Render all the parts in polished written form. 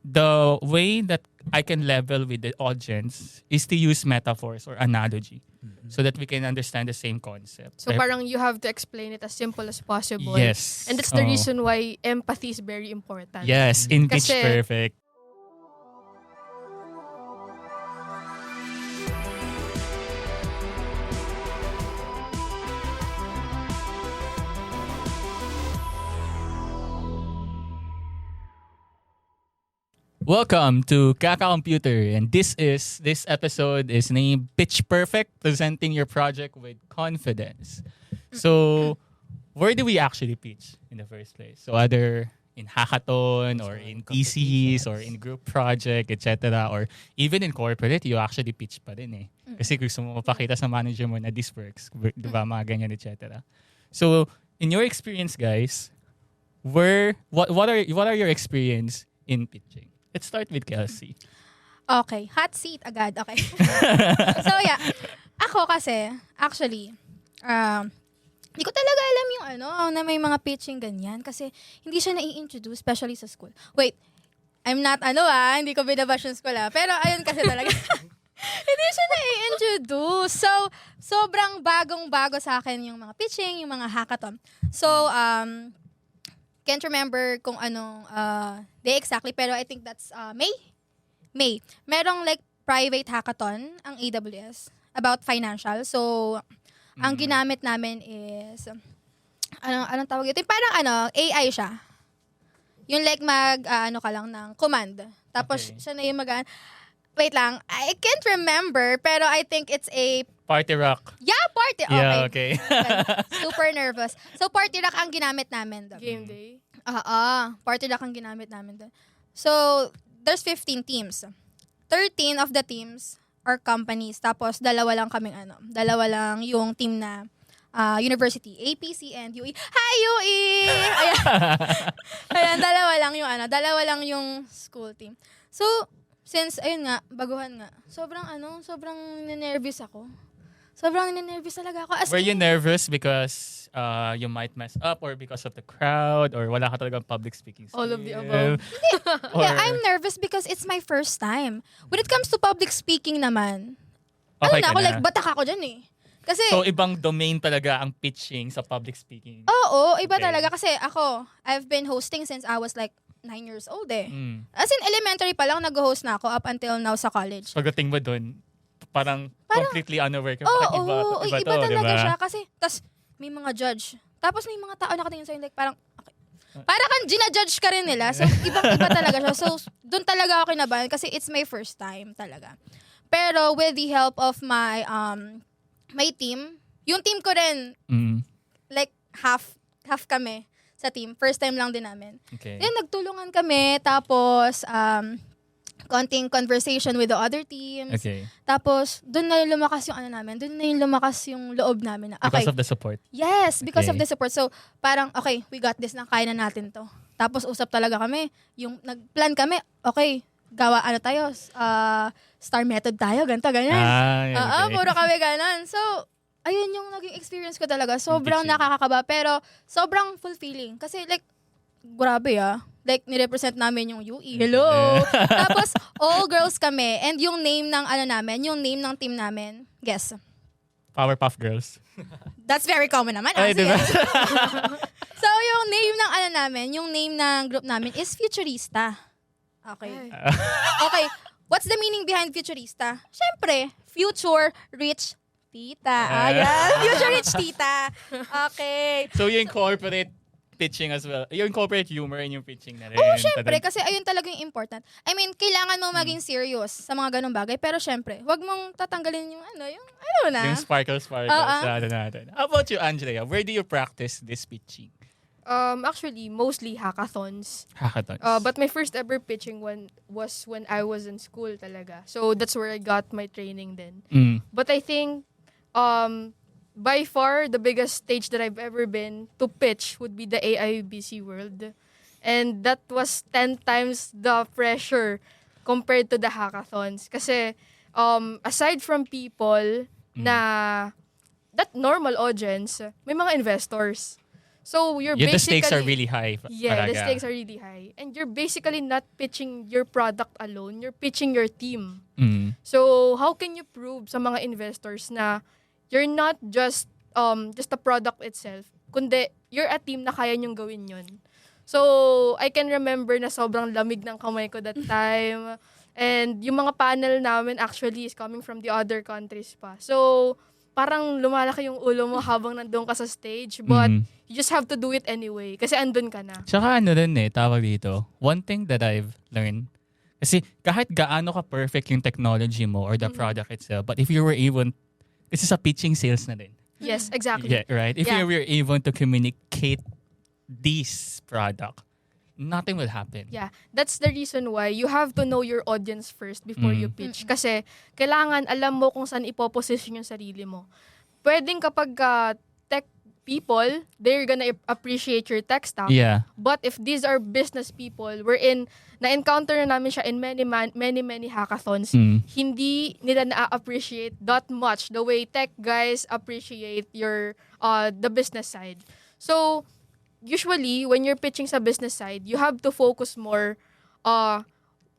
the way that I can level with the audience is to use metaphors or analogy so that we can understand the same concept. So parang you have to explain it as simple as possible. Yes. And that's the reason why empathy is very important. Yes, in Pitch Kasi- Perfect. Welcome to Kaka Computer, and this episode is named Pitch Perfect, presenting your project with confidence. So, where do we actually pitch in the first place? So, either in hackathon or in TCs or in group project, etc. Or even in corporate, you actually pitch pa rin eh. Kasi gusto mo mapakita sa manager mo na this works, di ba, mga ganyan, etc. So, in your experience, guys, what are your experience in pitching? Let's start with Kelsey. Okay, hot seat agad. Okay. So yeah, ako kasi, actually, hindi ko talaga alam yung na may mga pitching ganyan kasi hindi siya nai-introduce, especially sa school. Wait, I'm not hindi ko binabash yung school pero ayun kasi talaga. Hindi siya nai-introduce. So, sobrang bagong-bago sa akin yung mga pitching, yung mga hackathon. So, can't remember kung anong day exactly, pero I think that's May. Merong like private hackathon ang AWS about financial. So, ang ginamit namin is anong tawag ito? Parang AI siya. Yung like ka lang ng command. Tapos siya na yung wait lang, I can't remember, pero I think it's a Party Rock. Yeah, party. Okay. Yeah, okay. Super nervous. So, Party Rock ang ginamit namin doon. Game day. Party Rock ang ginamit namin doon. So, there's 15 teams. 13 of the teams are companies. Tapos, dalawa lang yung team na university. APC and UE. Hi, UE! Ayan, dalawa lang yung school team. So, since, ayun nga, baguhan nga, sobrang ninervous ako. Sobrang ninervous talaga ako. Were you nervous because you might mess up or because of the crowd or wala ka talagang public speaking skill? All of the above. Yeah, I'm nervous because it's my first time. When it comes to public speaking naman, Okay ka ako, na. like, batak ako dyan eh. Kasi, So, ibang domain talaga ang pitching sa public speaking. oo, iba Okay. talaga. Kasi ako, I've been hosting since I was like 9 years old eh. Mm. As in, elementary pa lang nag-host na ako up until now sa college. Pagdating mo dun, parang completely unaware ka. Bakit Oo, iba to, talaga diba? siya. Kasi, tas may mga judge. Tapos may mga tao nakatingin sa'yo like parang, okay. Para kang ginajudge ka rin nila. So, ibang-iba talaga siya. So, doon talaga ako kinabahan kasi it's my first time talaga. Pero with the help of my my team, yung team ko rin, like half kami sa team. First time lang din namin. Okay. Then, nagtulungan kami. Tapos, konting conversation with the other teams. Okay. Tapos, doon na yung lumakas yung namin. Doon na yung lumakas yung loob namin. Na, okay. Because of the support. Yes, because Okay. of the support. So, parang, okay, we got this na, kaya na natin to. Tapos, usap talaga kami. Yung nag-plan kami, okay, gawa, tayo, star method tayo, ganito, ganyan. Okay. Puro kami ganon. So, ayun yung naging experience ko talaga. Sobrang Teaching. nakakakaba, pero sobrang fulfilling. Kasi, like, grabe like, nirepresent namin yung UE. Hello! Tapos, all girls kami. And yung name ng yung name ng team namin, guess. Powerpuff Girls. That's very common naman. Ay, Sige. diba? So, yung name ng yung name ng group namin is Futurista. Okay. Okay. What's the meaning behind Futurista? Siyempre, future rich tita. Ayan. Future rich tita. Okay. So, you incorporate pitching as well. You incorporate humor in yung pitching na rin. Oo, syempre. Kasi ayun talaga yung important. I mean, kailangan mong maging serious sa mga ganong bagay. Pero syempre, wag mong tatanggalin yung Yung sparkle sa natin. How about you, Andrea? Where do you practice this pitching? Actually, mostly hackathons. Hackathons. But my first ever pitching one was when I was in school talaga. So that's where I got my training then. But I think by far the biggest stage that I've ever been to pitch would be the AIBC World. And that was 10 times the pressure compared to the hackathons. Kasi aside from people na that normal audience, may mga investors. So you're Yeah, the basically... stakes are really high. Yeah, the talaga. stakes are really high. And you're basically not pitching your product alone. You're pitching your team. Mm. So how can you prove sa mga investors na you're not just a product itself, kundi you're a team na kaya nyong gawin yun. So I can remember na sobrang lamig ng kamay ko that time. And yung mga panel namin actually is coming from the other countries pa. So parang lumalaki yung ulo mo habang nandun ka sa stage. But you just have to do it anyway. Kasi andun ka na. Tsaka ano rin tawag dito. One thing that I've learned, kasi kahit gaano ka perfect yung technology mo or the product itself, but if you were even, kasi sa pitching sales na din. Yes, exactly. Yeah, right? If you were able to communicate this product, nothing will happen. Yeah, that's the reason why you have to know your audience first before you pitch. Kasi kailangan alam mo kung saan ipoposition yung sarili mo. Pwedeng kapag tech people, they're gonna appreciate your tech stack. Yeah. But if these are business people, na-encounter na namin siya in many hackathons, hindi nila na-appreciate that much the way tech guys appreciate your the business side. So, usually, when you're pitching sa business side, you have to focus more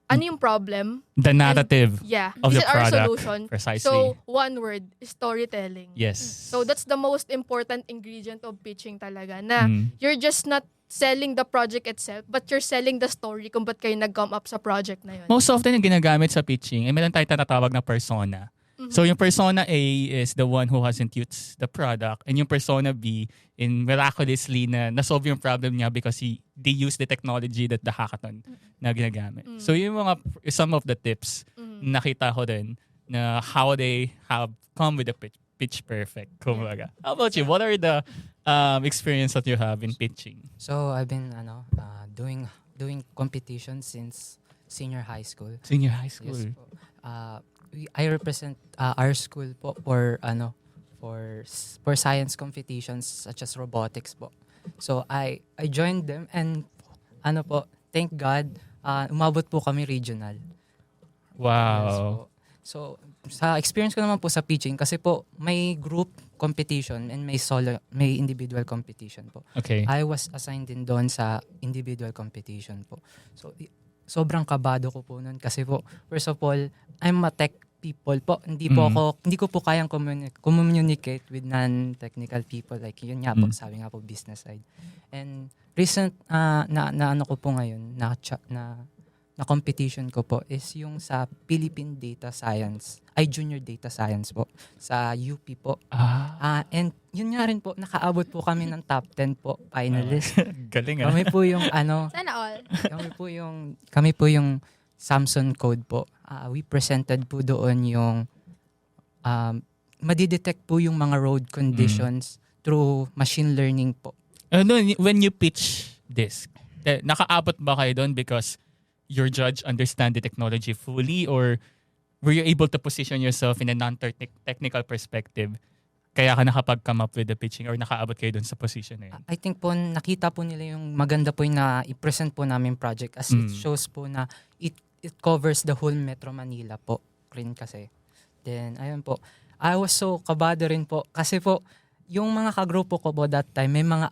ano yung problem. The narrative of this the is our product. Solution. Precisely. So, one word, storytelling. Yes. So, that's the most important ingredient of pitching talaga. Na you're just not selling the project itself, but you're selling the story kung ba't kayo nag-come up sa project na yun. Most often yung ginagamit sa pitching, meron tayo tinatawag na persona. So yung persona A is the one who hasn't used the product, and yung persona B in miraculously na nasolve yung problem niya because they use the technology that the hackathon na ginagamit. So yung mga some of the tips nakita ko din na how they have come with the pitch perfect. Kumbaga. How about you? What are the experience that you have in pitching? So I've been doing competition since senior high school. Senior high school. Yes po. I represent our school po for science competitions such as robotics po. So I joined them, and thank God umabot po kami regional. Wow. Yes po. So sa experience ko naman po sa pitching, kasi po may group competition and may individual competition po. Okay. I was assigned din doon sa individual competition po. So sobrang kabado ko po noon kasi po, first of all, I'm a tech people po. Hindi ko po kayang communicate with non-technical people, like yun nga po, sabi nga po business side. And recent na ano ko po ngayon na competition ko po is yung sa Philippine Data Science, Junior Data Science po sa UP po. And yun nga rin po, nakaabot po kami ng top 10 po, finalist. Galing Kami po yung Sana all. kami po yung Samson Code po. We presented po doon yung madidetect po yung mga road conditions through machine learning po. When you pitch this, nakaabot ba kayo doon because your judge understand the technology fully, or were you able to position yourself in a non-technical perspective kaya ka nakapag-come up with the pitching, or nakaabot kayo doon sa position na yun? I think po nakita po nila yung maganda po yung na i-present po namin project, as it shows po na it covers the whole Metro Manila po rin kasi. Then ayun po, I was so kabado rin po kasi po yung mga kagrupo ko po that time, may mga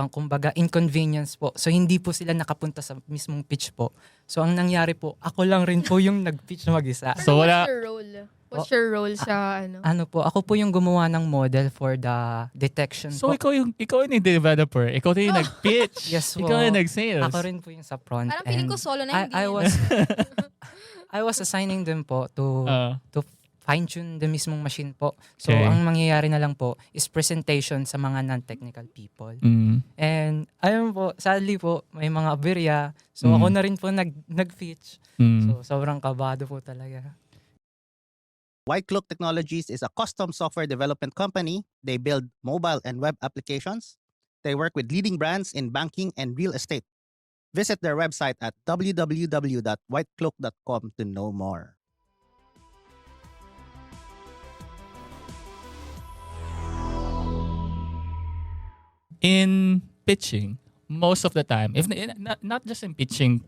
kumbaga inconvenience po. So hindi po sila nakapunta sa mismong pitch po. So ang nangyari po, ako lang rin po yung nag-pitch mag-isa. So wala. What's your role? What's your role sa ano? Ako po yung gumawa ng model for the detection So po. ikaw yung developer, ikaw yung nag-pitch, Yes po. ikaw yung nag-sales. Ako rin po yung sa front. Parang feeling ko solo na hindi. I was assigning them po to fine-tune the mismong machine po. So, Okay. ang mangyayari na lang po is presentation sa mga non-technical people. And, ayun po, sadly po, may mga aberya. So, ako na rin po nag-pitch. So, sobrang kabado po talaga. White Cloak Technologies is a custom software development company. They build mobile and web applications. They work with leading brands in banking and real estate. Visit their website at www.whitecloak.com to know more. In pitching, most of the time, if not just in pitching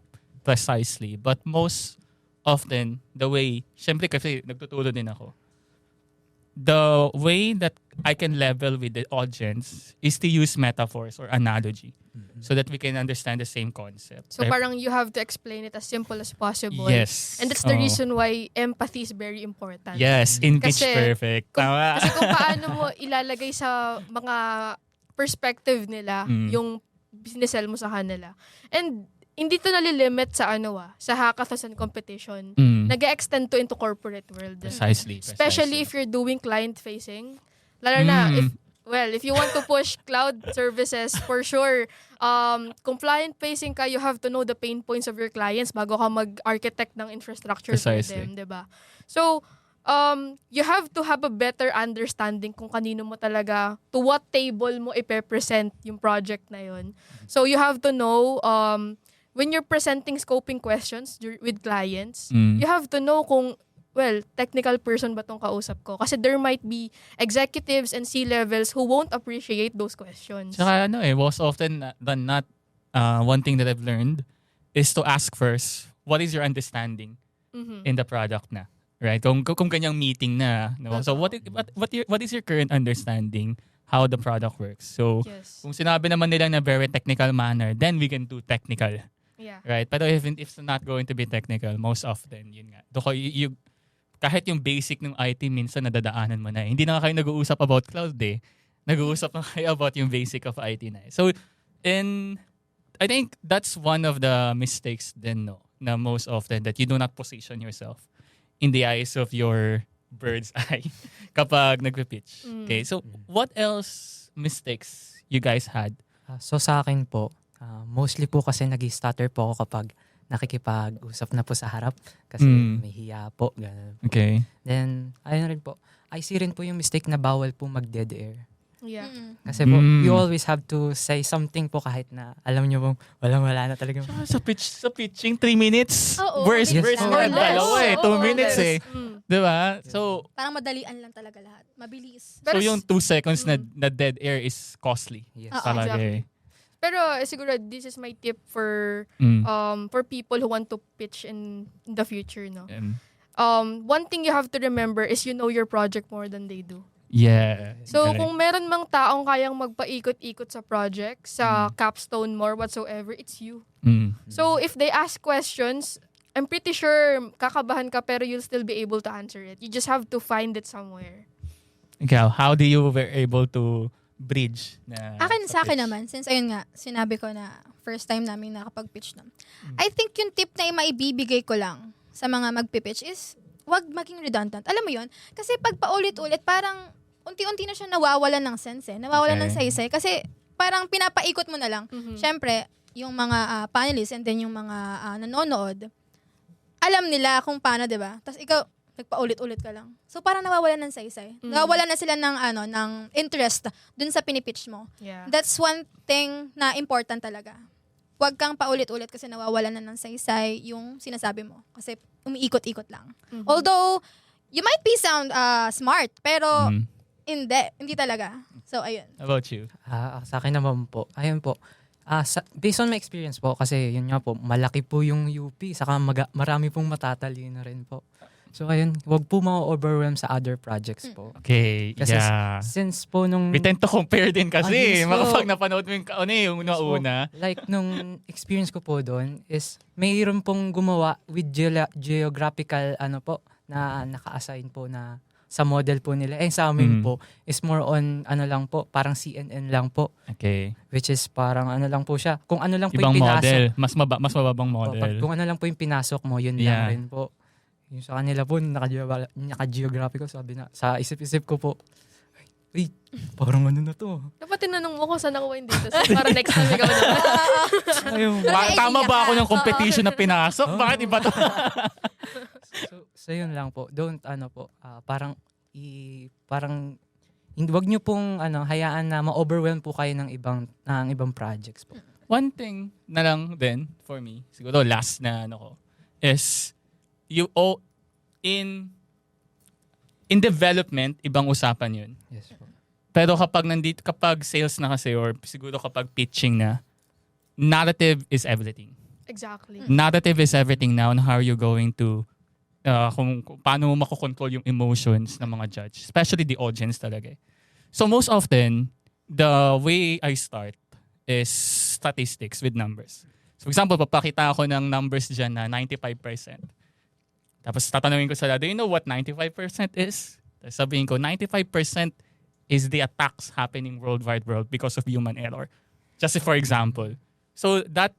precisely, but most often the way, syempre kasi nagtuturo din ako, the way that I can level with the audience is to use metaphors or analogy so that we can understand the same concept. So parang you have to explain it as simple as possible. Yes. And that's the Oo. reason why empathy is very important. Yes, in Pitch Kasi Perfect. Tama. Kasi kung paano mo ilalagay sa mga perspective nila yung business sell mo sa kanila. And hindi to nalilimit sa sa hackathons and competition. Nag-extend to into corporate world. Precisely. Especially if you're doing client-facing. Lalo na, if you want to push cloud services, for sure, kung client-facing ka, you have to know the pain points of your clients bago ka mag-architect ng infrastructure for Precisely. them, diba? So, you have to have a better understanding kung kanino mo talaga, to what table mo ipe-present yung project na yun. So, you have to know, when you're presenting scoping questions with clients, you have to know kung, technical person ba tong kausap ko? Kasi there might be executives and C-levels who won't appreciate those questions. Tsaka most often than not, one thing that I've learned is to ask first, what is your understanding in the product na? Right? Kung kanyang meeting na. No? So what is your current understanding how the product works? So Yes. kung sinabi naman nila na very technical manner, then we can do technical. Yeah. Right? Pero if it's not going to be technical, most often, yun nga. Kahit yung basic ng IT, minsan nadadaanan mo na. Hindi na nga kayo nag-uusap about cloud Nag-uusap na kayo about yung basic of IT na. So, I think that's one of the mistakes din, no? Na most often, that you do not position yourself in the eyes of your bird's eye kapag nagpe-pitch. Okay, so what else mistakes you guys had? So sa akin po, mostly po kasi nag-stutter po ako kapag nakikipag-usap na po sa harap kasi may hiya po. Ganun. Okay. Then, ayun rin po. I see rin po yung mistake na bawal po mag-dead air. Yeah. Kasi po, you always have to say something po kahit na alam nyo po, wala na talaga. Sa pitching, 3 minutes? Oo, Worst mabilis na lang. yan. Dalawa Oo, 2 minutes less. Diba? So, Parang madalian lang talaga lahat. Mabilis. Pero yung 2 seconds na dead air is costly. Yes. Talaga exactly. Pero siguro this is my tip for people who want to pitch in the future, no. One thing you have to remember is you know your project more than they do. Yeah. So correct. kung meron mang taong kayang magpaikot-ikot sa project, sa capstone more whatsoever, it's you. So if they ask questions, I'm pretty sure kakabahan ka pero you'll still be able to answer it. You just have to find it somewhere. Ikaw, how do you were able to bridge na Sa akin pitch? naman, since ayun nga, sinabi ko na first time namin nakapag-pitch nun. I think yung tip na maibibigay ko lang sa mga magpipitch is wag maging redundant. Alam mo yun? Kasi pag paulit-ulit, parang unti-unti na siya nawawalan ng sense nawawalan ng saysay. Kasi parang pinapaikot mo na lang. Siyempre, yung mga panelists and then yung mga nanonood, alam nila kung paano, diba? Tapos ikaw, nagpaulit-ulit ka lang. So parang nawawalan ng saysay. Nawawalan na sila ng interest dun sa pinipitch mo. Yeah. That's one thing na important talaga. Huwag kang paulit-ulit kasi nawawalan na ng saysay yung sinasabi mo. Kasi umiikot-ikot lang. Although, you might be sound smart, pero hindi talaga. So, ayun. How about you? Sa akin naman po, ayun po. Based on my experience po, kasi yun nga po, malaki po yung UP, saka marami pong matatalino rin po. So ayun, wag po ma-overwhelm sa other projects po. Okay, Kasi yeah. since po nung... We tend to compare din kasi. Yes po. Makapag napanood mo yung nauna. Like, nung experience ko po doon is mayroon pong gumawa with geographical na naka-assign po na sa model po nila. Sa amin po is more on lang po, parang CNN lang po. Okay. Which is parang lang po siya. Kung ano lang po Ibang yung pinasok. model. Mas mababang Po, model. kung ano lang po yung pinasok mo, yun Yeah. lang rin po. Yung sa kanila po, naka-geographic ko, sabi na, sa isip-isip ko po, wait, parang ano na to. Dapat tinanong mo kung saan nakuha yung data. So, para next time ikaw na. Ayun. Tama ba ako ng competition na pinasok? Bakit iba to? So yun lang po. Don't, parang, wag nyo pong, hayaan na ma-overwhelm po kayo ng ibang projects po. One thing na lang din for me, siguro last na is in development, ibang usapan yun. Yes po. Pero kapag sales na kasi or siguro kapag pitching na, narrative is everything. Exactly. Narrative is everything now on how you're going to kung paano mo makokontrol yung emotions ng mga judge, especially the audience talaga. So most often, the way I start is statistics with numbers. So for example, papakita ako ng numbers dyan na 95%. Tapos tatanungin ko sila, do you know what 95% is? Tapos sabihin ko, 95% is the attacks happening world because of human error. Just for example. So that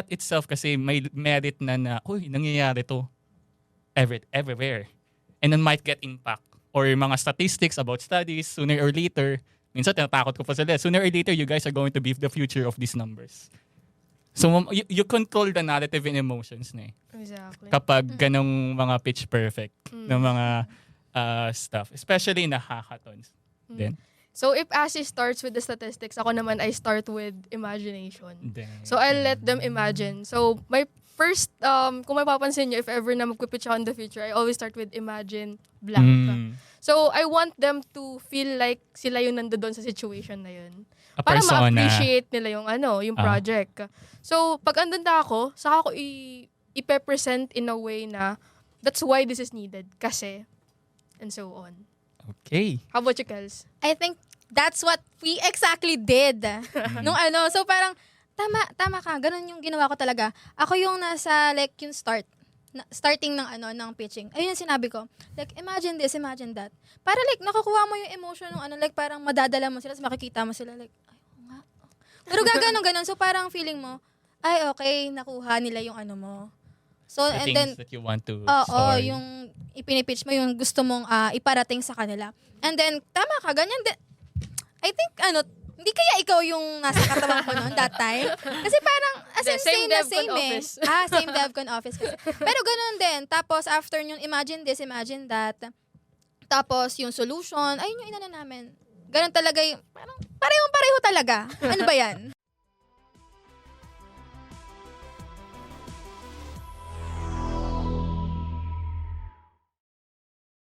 itself kasi may merit na uy, nangyayari to everywhere. And then might get impact. Or mga statistics about studies, sooner or later, minsan tinatakot ko pa sila, sooner or later, you guys are going to be the future of these numbers. So you control the narrative and emotions na eh. Exactly. Kapag ganong mga pitch perfect ng mga stuff. Especially na hackathons. Then, So if Asi starts with the statistics, ako naman I start with imagination. then, So I'll let them imagine. So my first, kung mapapansin nyo, if ever na magpipitch ako in the future, I always start with imagine blank. So I want them to feel like sila yung nandoon sa situation na yun. a Para persona. ma-appreciate nila yung project. So pag andun na ako, saka ako ipe-present in a way na that's why this is needed. Kasi, and so on. Okay. How about you, Kels? I think that's what we exactly did. So parang, tama ka, ganun yung ginawa ko talaga. Ako yung nasa, like, yung starting ng pitching. Ayun yung sinabi ko. Like, imagine this, imagine that. Para like, nakukuha mo yung emotion ng like, parang madadala mo sila, makikita mo sila, like, ay, nga. Pero gaganon. So parang feeling mo, ay, okay, nakuha nila yung mo. So, The and things then, that you want to oo, yung ipinipitch mo, yung gusto mong iparating sa kanila. And then, tama ka, ganyan din. I think, hindi kaya ikaw yung nasa katawan ko noon that time? Kasi parang, as in, Same same na DevCon same office. Same DevCon office kasi. Pero ganun din. Tapos, after yung imagine this, imagine that. Tapos, yung solution, ayun yung inano namin. Ganun talaga yung, parang, pareho talaga. Ano ba yan?